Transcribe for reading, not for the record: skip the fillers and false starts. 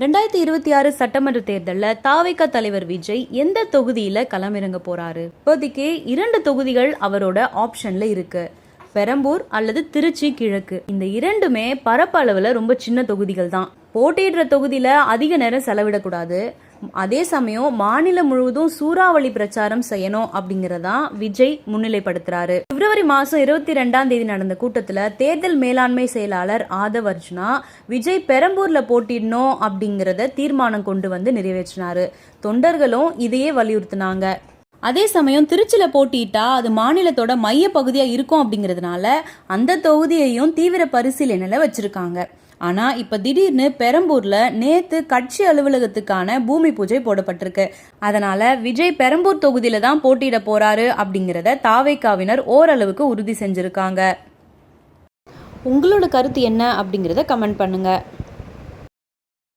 2026 சட்டமன்ற தேர்தலில் தாவேகா தலைவர் விஜய் எந்த தொகுதியில் களமிறங்க போறாரு? இப்போதைக்கு 2 தொகுதிகள் அவரோட ஆப்ஷன்ல இருக்கு. பெரம்பூர் அல்லது திருச்சி கிழக்கு. இந்த இரண்டுமே பரப்பளவில் ரொம்ப சின்ன தொகுதிகள் தான். போட்டியிடுற தொகுதியில அதிக நேரம் செலவிடக்கூடாது. அதே சமயம் மாநிலம் முழுவதும் சூறாவளி பிரச்சாரம் செய்யணும் அப்படிங்கறதா விஜய் முன்னிலைப்படுத்துறாரு. பிப்ரவரி மாசம் 22 நடந்த கூட்டத்துல தேர்தல் மேலாண்மை செயலாளர் ஆதவ் அர்ஜுனா விஜய் பெரம்பூர்ல போட்டிடணும் அப்படிங்கறத தீர்மானம் கொண்டு வந்து நிறைவேற்றினாரு. தொண்டர்களும் இதையே வலியுறுத்தினாங்க. அதே சமயம் திருச்சியில போட்டியிட்டா அது மாநிலத்தோட மைய பகுதியா இருக்கும் அப்படிங்கறதுனால அந்த தொகுதியையும் தீவிர பரிசீலனையில வச்சிருக்காங்க. ஆனா இப்ப திடீர்னு பெரம்பூர்ல நேத்து கட்சி அலுவலகத்துக்கான பூமி பூஜை போடப்பட்டிருக்கு. அதனால விஜய் பெரம்பூர் தொகுதியில தான் போட்டியிட போறாரு அப்படிங்கறத தாவேகாவினர் ஓரளவுக்கு உறுதி செஞ்சிருக்காங்க. உங்களோட கருத்து என்ன அப்படிங்கறத கமெண்ட் பண்ணுங்க.